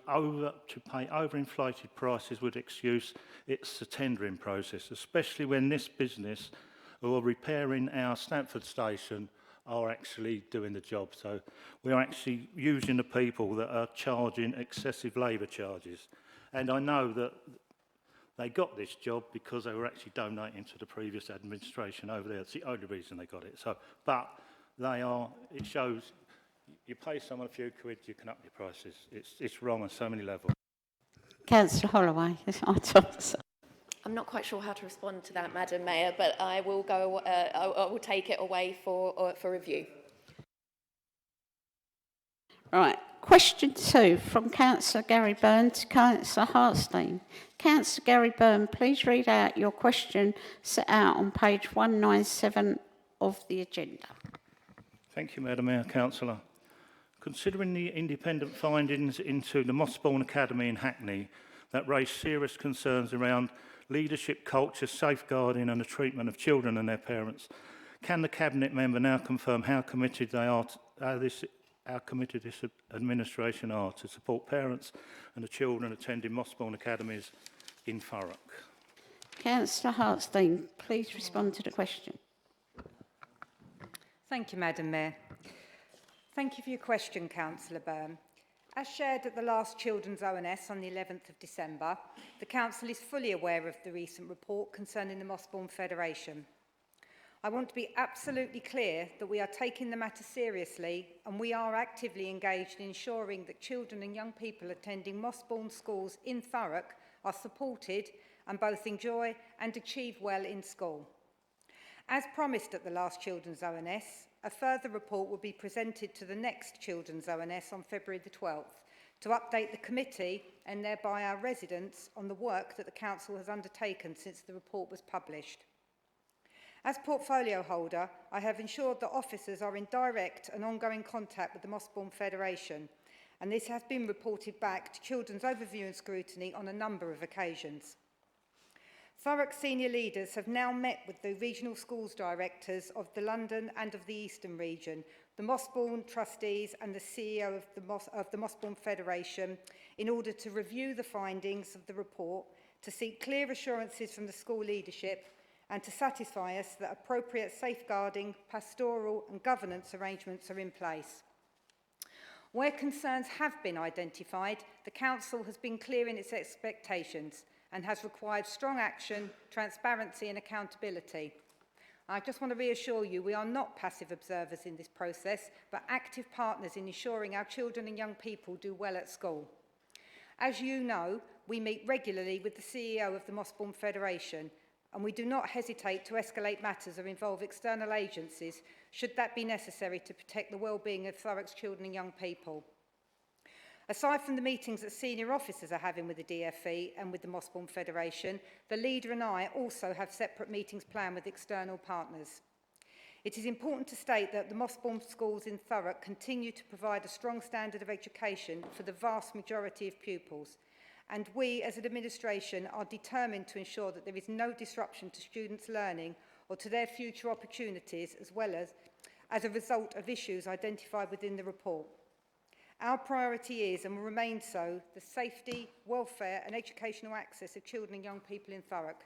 pay overinflated prices with excuse it's the tendering process, especially when this business who are repairing our Stamford station are actually doing the job? So we are actually using the people that are charging excessive labour charges. And I know that they got this job because they were actually donating to the previous administration over there. It's the only reason they got it. So, but they are, it shows, you pay someone a few quid, you can up your prices. It's wrong on so many levels. Councillor Holloway. I'm not quite sure how to respond to that, Madam Mayor, but I will go. I will take it away for review. Right. Question 2 from Councillor Gary Byrne to Councillor Hartstein. Councillor Gary Byrne, please read out your question set out on page 197 of the agenda. Thank you, Madam Mayor. Councillor. Considering the independent findings into the Mossbourne Academy in Hackney that raised serious concerns around leadership, culture, safeguarding and the treatment of children and their parents, can the Cabinet Member now confirm how committed they are this administration are to support parents and the children attending Mossbourne Academies in Thurrock? Councillor Hartstein, please respond to the question. Thank you, Madam Mayor. Thank you for your question, Councillor Byrne. As shared at the last Children's ONS on the 11th of December, the Council is fully aware of the recent report concerning the Mossbourne Federation. I want to be absolutely clear that we are taking the matter seriously and we are actively engaged in ensuring that children and young people attending Mossbourne schools in Thurrock are supported and both enjoy and achieve well in school. As promised at the last Children's ONS, a further report will be presented to the next Children's ONS on February the 12th to update the committee and thereby our residents on the work that the Council has undertaken since the report was published. As portfolio holder, I have ensured that officers are in direct and ongoing contact with the Mossbourne Federation, and this has been reported back to Children's Overview and Scrutiny on a number of occasions. Thurrock senior leaders have now met with the regional schools directors of the London and of the Eastern region, the Mossbourne trustees and the CEO of the Mossbourne Federation in order to review the findings of the report, to seek clear assurances from the school leadership and to satisfy us that appropriate safeguarding, pastoral and governance arrangements are in place. Where concerns have been identified, the Council has been clear in its expectations and has required strong action, transparency and accountability. I just want to reassure you we are not passive observers in this process, but active partners in ensuring our children and young people do well at school. As you know, we meet regularly with the CEO of the Mossbourne Federation, and we do not hesitate to escalate matters or involve external agencies should that be necessary to protect the well-being of Thurrock's children and young people. Aside from the meetings that senior officers are having with the DFE and with the Mossbourne Federation, the leader and I also have separate meetings planned with external partners. It is important to state that the Mossbourne schools in Thurrock continue to provide a strong standard of education for the vast majority of pupils, and we as an administration are determined to ensure that there is no disruption to students' learning or to their future opportunities, as well as a result of issues identified within the report. Our priority is, and will remain so, the safety, welfare and educational access of children and young people in Thurrock.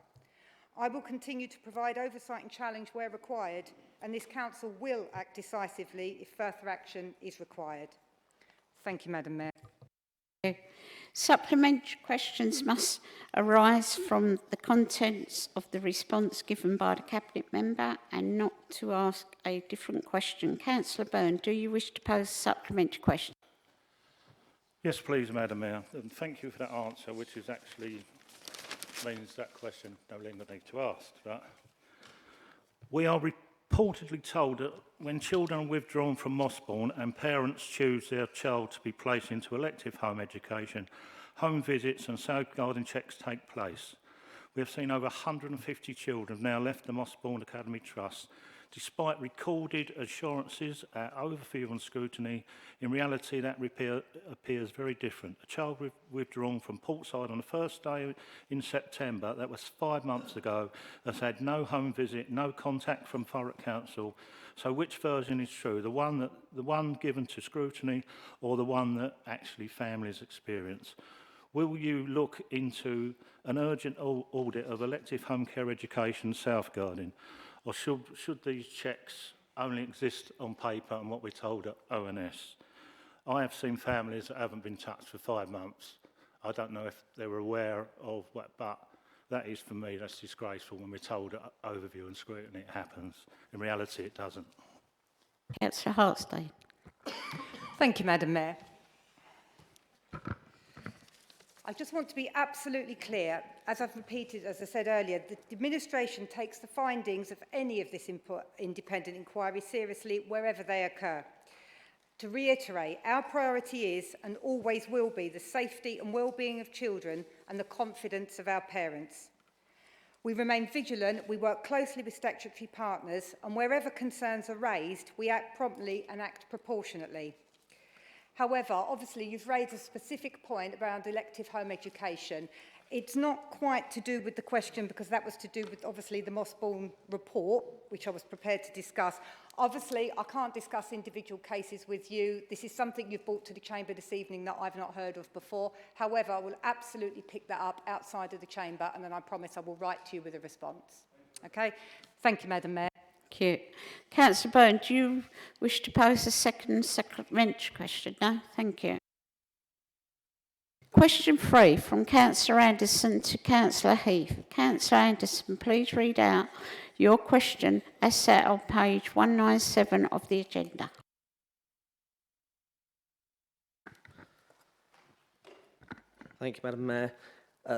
I will continue to provide oversight and challenge where required, and this Council will act decisively if further action is required. Thank you, Madam Mayor. Supplementary questions must arise from the contents of the response given by the Cabinet Member and not to ask a different question. Councillor Byrne, do you wish to pose a supplementary question? Yes, please, Madam Mayor, and thank you for that answer, which is actually means that question no longer need to ask. But we are reportedly told that when children are withdrawn from Mossbourne and parents choose their child to be placed into elective home education, home visits and safeguarding checks take place. We have seen over 150 children now left the Mossbourne Academy Trust. Despite recorded assurances at overview and scrutiny, in reality that appears very different. A child withdrawn from Portside on the first day in September, that was 5 months ago, has had no home visit, no contact from Thurrock Council. So which version is true? The one given to scrutiny or the one that actually families experience? Will you look into an urgent audit of elective home care education safeguarding? Or should these checks only exist on paper and what we're told at ONS? I have seen families that haven't been touched for 5 months. I don't know if they were aware of what, but that is, for me, that's disgraceful when we're told at overview and scrutiny it happens. In reality, it doesn't. Councillor Hartstein. Thank you, Madam Mayor. I just want to be absolutely clear, as I've repeated, as I said earlier, the administration takes the findings of any of this independent inquiry seriously wherever they occur. To reiterate, our priority is and always will be the safety and well-being of children and the confidence of our parents. We remain vigilant, we work closely with statutory partners, and wherever concerns are raised, we act promptly and act proportionately. However, obviously, you've raised a specific point around elective home education. It's not quite to do with the question because that was to do with, obviously, the Mossbourne report, which I was prepared to discuss. Obviously, I can't discuss individual cases with you. This is something you've brought to the Chamber this evening that I've not heard of before. However, I will absolutely pick that up outside of the Chamber, and then I promise I will write to you with a response. Okay? Thank you, Madam Mayor. Thank Thank you. Councillor Byrne, do you wish to pose a second supplementary question? No? Thank you. Question 3 from Councillor Anderson to Councillor Heath. Councillor Anderson, please read out your question as set on page 197 of the agenda. Thank you, Madam Mayor.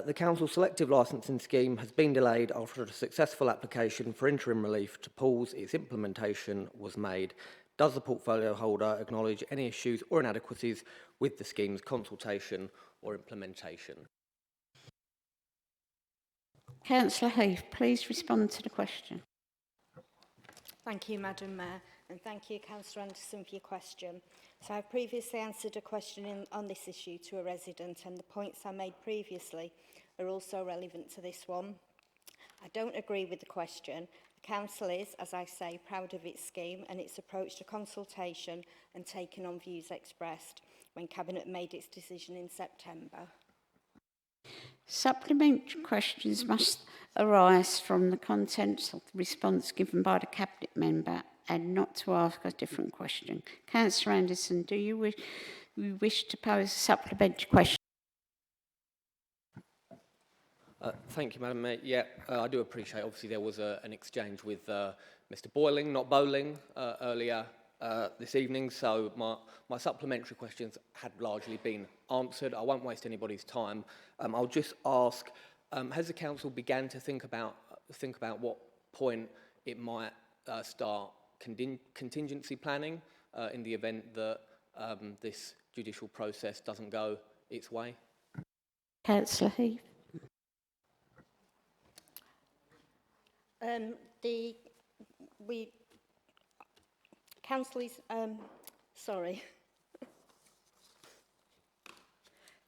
The Council's selective licensing scheme has been delayed after a successful application for interim relief to pause its implementation was made. Does the portfolio holder acknowledge any issues or inadequacies with the scheme's consultation or implementation? Councillor Heath, please respond to the question. Thank you, Madam Mayor, and thank you, Councillor Anderson, for your question. So I've previously answered a question on this issue to a resident, and the points I made previously are also relevant to this one. I don't agree with the question. The Council is, as I say, proud of its scheme and its approach to consultation and taking on views expressed when Cabinet made its decision in September. Supplementary questions must arise from the contents of the response given by the Cabinet member and not to ask a different question. Councillor Anderson, do you wish to pose a supplementary question? Thank you, Madam Mayor. Yeah, I do appreciate, obviously, there was an exchange with Mr. Boyling, not Bowling, earlier this evening, so my supplementary questions had largely been answered. I won't waste anybody's time. I'll just ask, has the Council began to think about what point it might start contingency planning in the event that this judicial process doesn't go its way? Councillor Heath. Council is, sorry.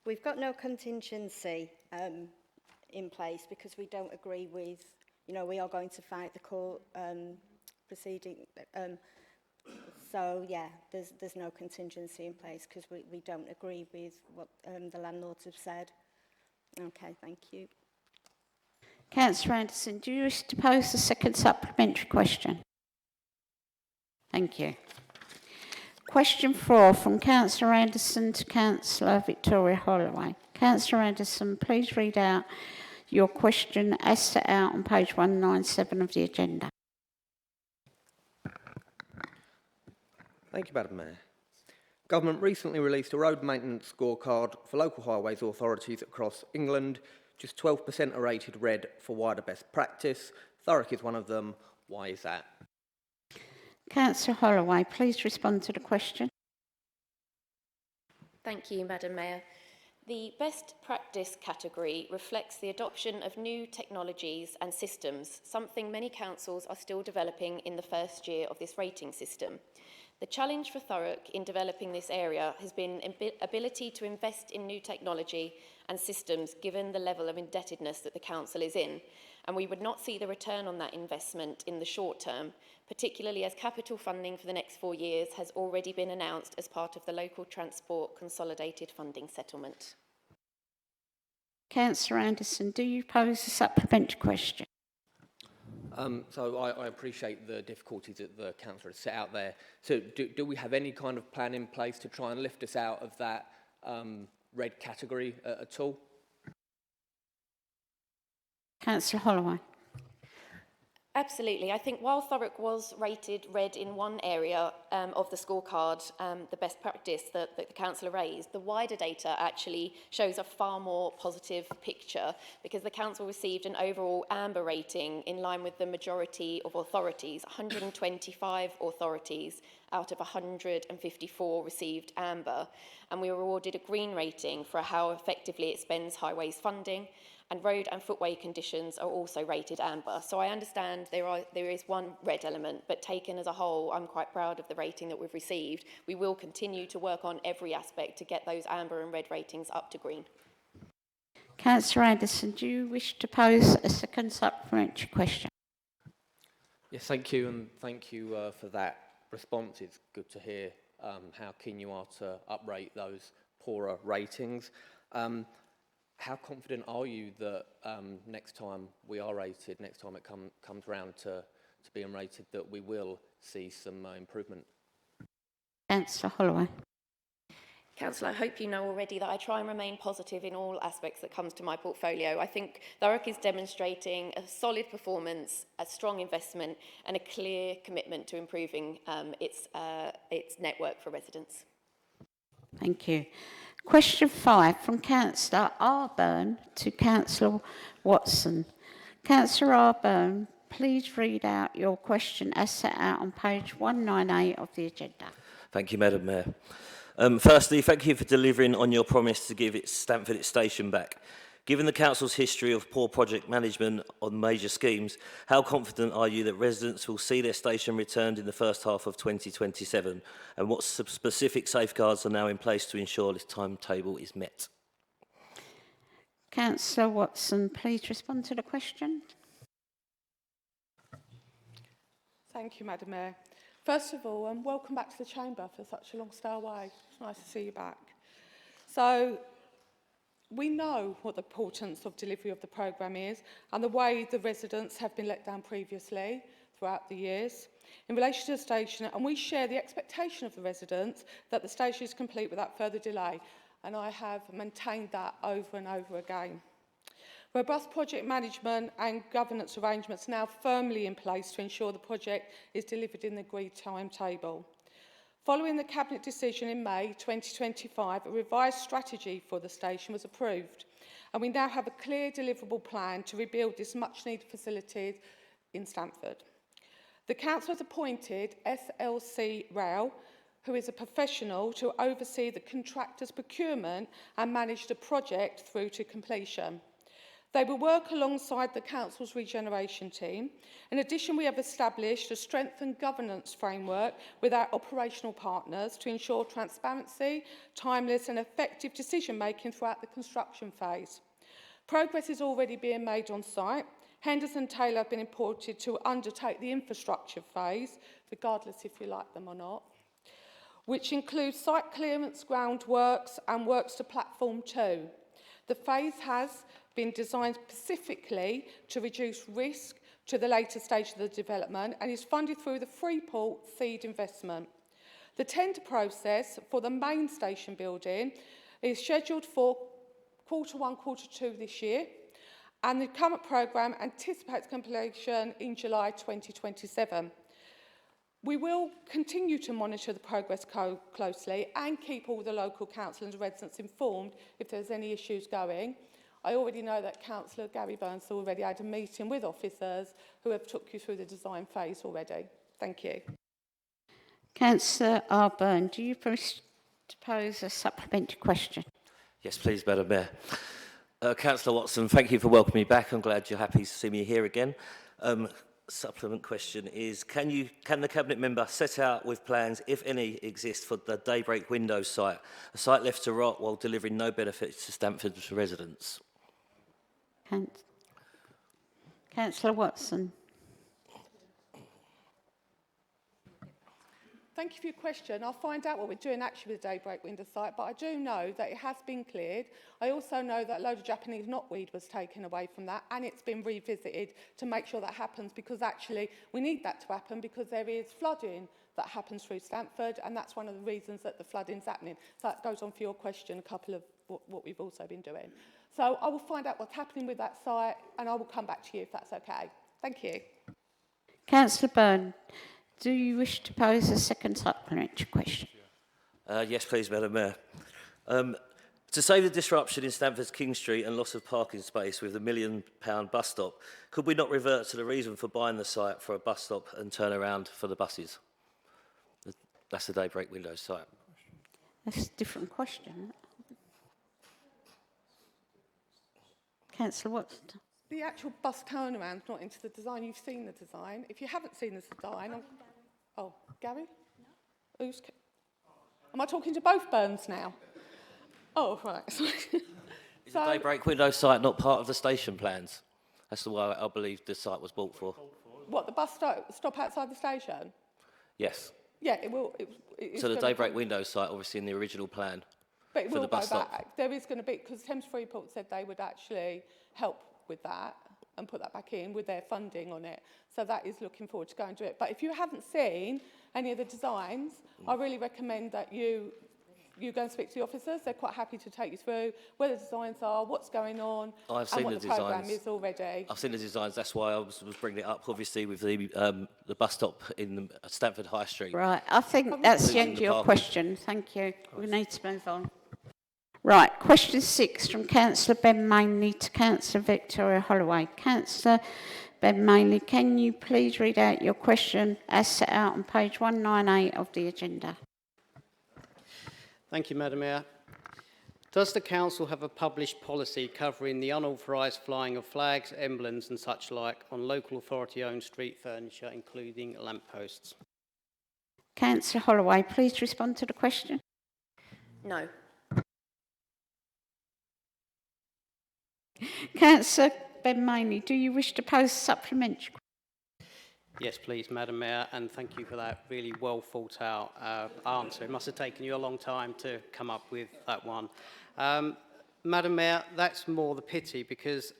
We've got no contingency in place because we don't agree with, we are going to fight the court proceeding. So, yeah, there's no contingency in place because we don't agree with what the landlords have said. Okay, thank you. Councillor Anderson, do you wish to pose a second supplementary question? Thank you. Question 4 from Councillor Anderson to Councillor Victoria Holloway. Councillor Anderson, please read out your question as set out on page 197 of the agenda. Thank you, Madam Mayor. Government recently released a road maintenance scorecard for local highways authorities across England. Just 12% are rated red for wider best practice. Thurrock is one of them. Why is that? Councillor Holloway, please respond to the question. Thank you, Madam Mayor. The best practice category reflects the adoption of new technologies and systems, something many councils are still developing in the first year of this rating system. The challenge for Thurrock in developing this area has been ability to invest in new technology and systems given the level of indebtedness that the council is in, and we would not see the return on that investment in the short term, particularly as capital funding for the next 4 years has already been announced as part of the local transport consolidated funding settlement. Councillor Anderson, do you pose a supplementary question? So I appreciate the difficulties that the councillor has set out there. So do we have any kind of plan in place to try and lift us out of that red category at all? Councillor Holloway. Absolutely. I think while Thurrock was rated red in one area of the scorecard, the best practice that the councillor raised, the wider data actually shows a far more positive picture because the council received an overall amber rating in line with the majority of authorities. 125 authorities out of 154 received amber, and we were awarded a green rating for how effectively it spends highways funding, and road and footway conditions are also rated amber. So I understand there is one red element, but taken as a whole, I'm quite proud of the rating that we've received. We will continue to work on every aspect to get those amber and red ratings up to green. Councillor Anderson, do you wish to pose a second supplementary question? Yes, thank you, and thank you for that response. It's good to hear how keen you are to uprate those poorer ratings. How confident are you that next time we are rated, next time it comes round to being rated, that we will see some improvement. Councillor Holloway. Councillor, I hope you know already that I try and remain positive in all aspects that comes to my portfolio. I think Thurrock is demonstrating a solid performance, a strong investment and a clear commitment to improving its network for residents. Thank you. Question 5 from Councillor Arburn to Councillor Watson. Councillor Arburn, please read out your question as set out on page 198 of the agenda. Thank you, Madam Mayor. Firstly, thank you for delivering on your promise to give Stamford its station back. Given the Council's history of poor project management on major schemes, how confident are you that residents will see their station returned in the first half of 2027? And what specific safeguards are now in place to ensure this timetable is met? Councillor Watson, please respond to the question. Thank you, Madam Mayor. First of all, welcome back to the Chamber for such a long stay away. It's nice to see you back. So, we know what the importance of delivery of the programme is and the way the residents have been let down previously throughout the years in relation to the station, and we share the expectation of the residents that the station is complete without further delay, and I have maintained that over and over again. Robust project management and governance arrangements are now firmly in place to ensure the project is delivered in the agreed timetable. Following the Cabinet decision in May 2025, a revised strategy for the station was approved, and we now have a clear deliverable plan to rebuild this much-needed facility in Stamford. The Council has appointed SLC Rail, who is a professional, to oversee the contractor's procurement and manage the project through to completion. They will work alongside the Council's regeneration team. In addition, we have established a strengthened governance framework with our operational partners to ensure transparency, timeless and effective decision-making throughout the construction phase. Progress is already being made on site. Henderson Taylor have been appointed to undertake the infrastructure phase, regardless if you like them or not, which includes site clearance, groundworks and works to platform 2. The phase has been designed specifically to reduce risk to the later stage of the development and is funded through the Freeport seed investment. The tender process for the main station building is scheduled for Q1, Q2 this year, and the current programme anticipates completion in July 2027. We will continue to monitor the progress closely and keep all the local council and residents informed if there's any issues going. I already know that Councillor Gary Burns already had a meeting with officers who have took you through the design phase already. Thank you. Councillor Arburn, do you propose to pose a supplementary question? Yes, please, Madam Mayor. Councillor Watson, thank you for welcoming me back. I'm glad you're happy to see me here again. Supplement question is, can the Cabinet member set out with plans, if any, exist for the Daybreak Windows site, a site left to rot while delivering no benefits to Stamford's residents? Councillor Watson. Thank you for your question. I'll find out what we're doing actually with the Daybreak Window site, but I do know that it has been cleared. I also know that a load of Japanese knotweed was taken away from that, and it's been revisited to make sure that happens, because actually we need that to happen because there is flooding that happens through Stamford, and that's one of the reasons that the flooding's happening. So that goes on for your question, a couple of what we've also been doing. So I will find out what's happening with that site, and I will come back to you if that's okay. Thank you. Councillor Byrne, do you wish to pose a second supplementary question? Yes, please, Madam Mayor. To save the disruption in Stamford's King Street and loss of parking space with the £1 million bus stop, could we not revert to the reason for buying the site for a bus stop and turn around for the buses? That's the Daybreak Windows site. That's a different question. Councillor Watson. The actual bus turnaround's not into the design. You've seen the design. If you haven't seen the design... Oh, Gary? No. Am I talking to both Burns now? Oh, right. Is the Daybreak Window site not part of the station plans? That's the way I believe the site was bought for. What, the bus stop outside the station? Yes. Yeah, it will. So the Daybreak Window site, obviously in the original plan. But it for will the bus go stop. back. There is going to be, because Thames Freeport said they would actually help with that. and put that back in with their funding on it. So that is looking forward to going to it. But if you haven't seen any of the designs, I really recommend that you go and speak to the officers. They're quite happy to take you through where the designs are, what's going on, I've and seen what the the programme designs. is already. I've seen the designs. That's why I was bringing it up. Obviously, with the bus stop in Stamford High Street. Right, I think that's the end of your question. Thank you. We need to move on. Right, question 6 from Councillor Ben Mainley to Councillor Victoria Holloway. Councillor Ben Mainley, can you please read out your question as set out on page 198 of the agenda? Thank you, Madam Mayor. Does the Council have a published policy covering the unauthorised flying of flags, emblems and such like on local authority-owned street furniture, including lampposts? Councillor Holloway, please respond to the question. No. Councillor Ben Mainley, do you wish to pose a supplementary? Yes, please, Madam Mayor, and thank you for that really well thought out answer. It must have taken you a long time to come up with that one. Madam Mayor, that's more the pity because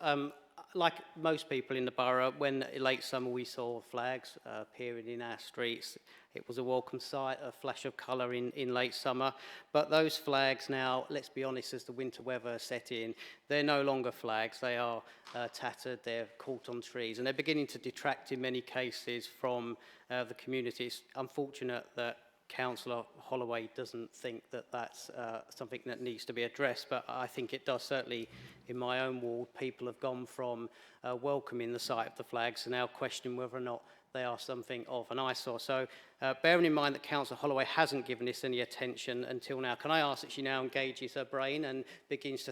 like most people in the borough, when late summer we saw flags appearing in our streets, it was a welcome sight, a flash of colour in late summer. But those flags now, let's be honest, as the winter weather set in, they're no longer flags. They are tattered, they're caught on trees, and they're beginning to detract in many cases from the community. It's unfortunate that Councillor Holloway doesn't think that that's something that needs to be addressed, but I think it does. Certainly in my own ward, people have gone from welcoming the sight of the flags to now questioning whether or not they are something of an eyesore. So bearing in mind that Councillor Holloway hasn't given this any attention until now, can I ask that she now engages her brain and begins to